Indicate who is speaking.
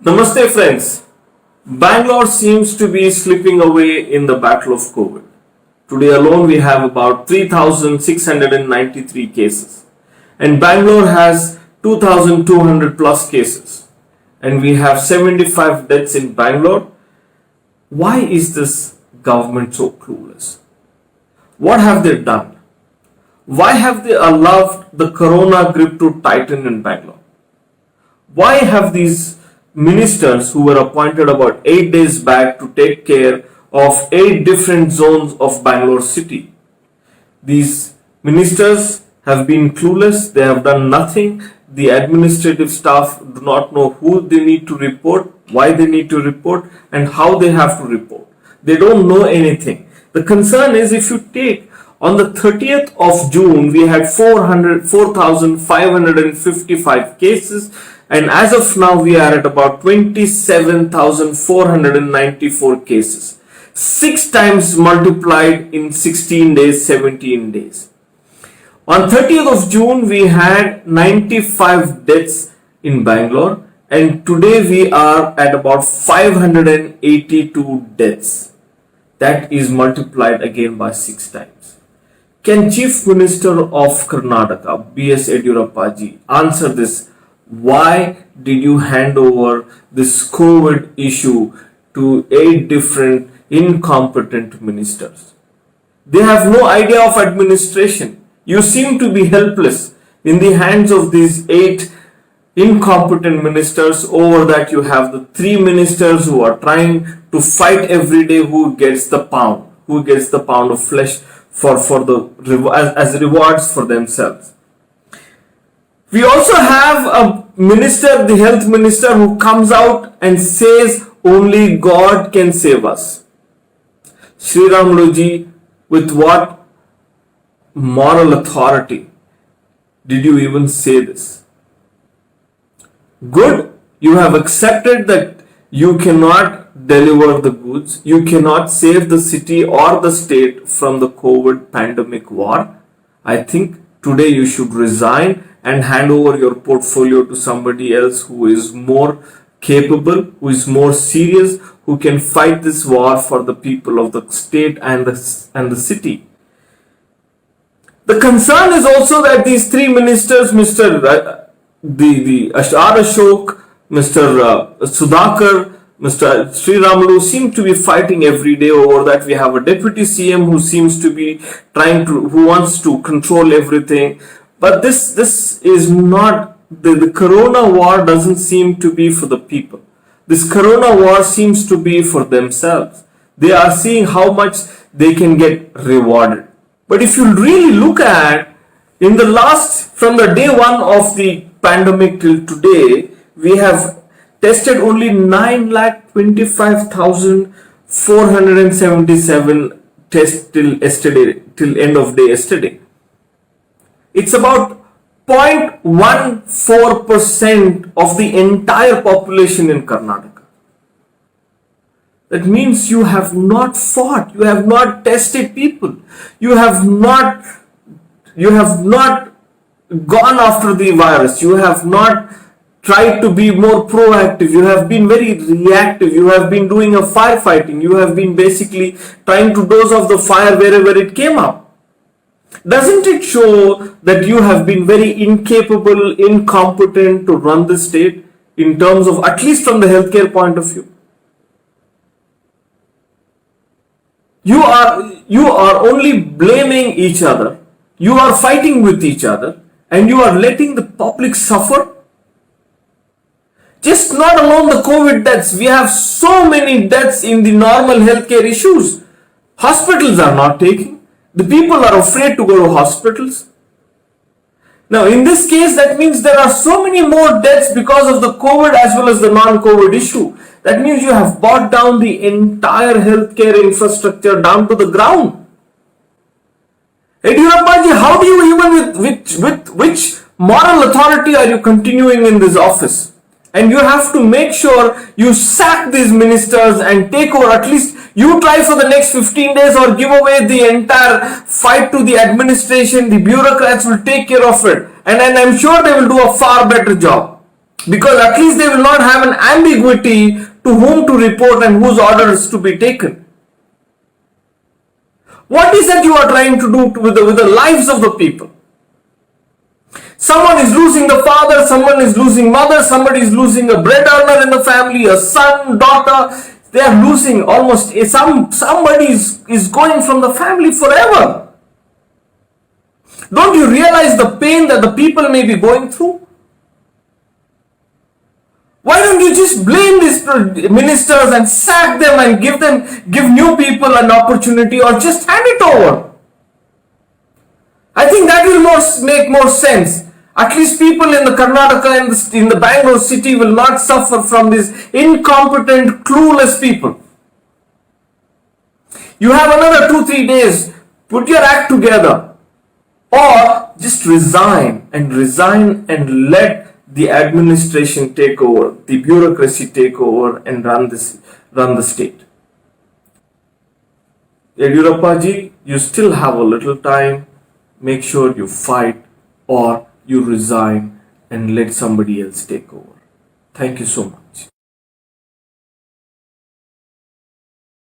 Speaker 1: Namaste friends. Bangalore seems to be slipping away in the battle of COVID. Today alone we have about 3,693 cases and Bangalore has 2,200 plus cases and we have 75 deaths in Bangalore. Why is this government so clueless? What have they done? Why have they allowed the corona grip to tighten in Bangalore? Why have these ministers who were appointed about 8 days back to take care of 8 different zones of Bangalore city? These ministers have been clueless, they have done nothing. The administrative staff do not know who they need to report, why they need to report, and how they have to report. They don't know anything. The concern is, if you take on the 30th of June, we had 4,555 cases, and as of now, we are at about 27,494 cases. 6 times multiplied in 16 days, 17 days. On 30th of June, we had 95 deaths in Bangalore, and today we are at about 582 deaths. That is multiplied again by 6 times. Can Chief Minister of Karnataka, B.S. Yediyurappa ji, answer this? Why did you hand over this COVID issue to 8 different incompetent ministers? They have no idea of administration. You seem to be helpless in the hands of these 8 incompetent ministers. Over that, you have the 3 ministers who are trying to fight every day who gets the pound of flesh as rewards for themselves. We also have a minister, the health minister, who comes out and says only God can save us. Sri Ramlu ji, with what moral authority did you even say this? Good, you have accepted that you cannot deliver the goods, you cannot save the city or the state from the COVID pandemic war. I think today you should resign and hand over your portfolio to somebody else who is more capable, who is more serious, who can fight this war for the people of the state and the city. The concern is also that these 3 ministers, Mr. Ashok, Mr. Sudhakar, Mr. Sri Ramlu, seem to be fighting every day over that. We have a deputy CM who seems to be who wants to control everything. But this is not, the corona war doesn't seem to be for the people. This corona war seems to be for themselves. They are seeing how much they can get rewarded. But if you really look at, from the day 1 of the pandemic till today, we have tested only 9,25,477 tests till end of day yesterday. It's about 0.14% of the entire population in Karnataka. That means you have not fought, you have not tested people, you have not gone after the virus, you have not tried to be more proactive, you have been very reactive, you have been doing a firefighting, you have been basically trying to douse off the fire wherever it came up. Doesn't it show that you have been very incapable, incompetent to run the state in terms of, at least from the healthcare point of view? You are only blaming each other, you are fighting with each other, and you are letting the public suffer. Just not alone the COVID deaths, we have so many deaths in the normal healthcare issues. Hospitals are not taking. The people are afraid to go to hospitals. Now, in this case, that means there are so many more deaths because of the COVID as well as the non-COVID issue. That means you have brought down the entire healthcare infrastructure down to the ground. Yediyurappa ji, how do you even with which moral authority are you continuing in this office? And you have to make sure you sack these ministers and take over. At least you try for the next 15 days or give away the entire fight to the administration. The bureaucrats will take care of it. And I'm sure they will do a far better job. Because at least they will not have an ambiguity to whom to report and whose orders to be taken. What is that you are trying to do with the lives of the people? Someone is losing the father, someone is losing mother, somebody is losing a bread earner in the family, a son, daughter. They are losing almost, somebody is going from the family forever. Don't you realize the pain that the people may be going through? Why don't you just blame these ministers and sack them and give new people an opportunity, or just hand it over? I think that will make more sense. At least people in the Karnataka and in the Bangalore city will not suffer from these incompetent, clueless people. You have another 2-3 days. Put your act together. Or just resign and let the administration take over, the bureaucracy take over and run the state. Yediyurappa ji, you still have a little time. Make sure you fight or you resign and let somebody else take over. Thank you so much.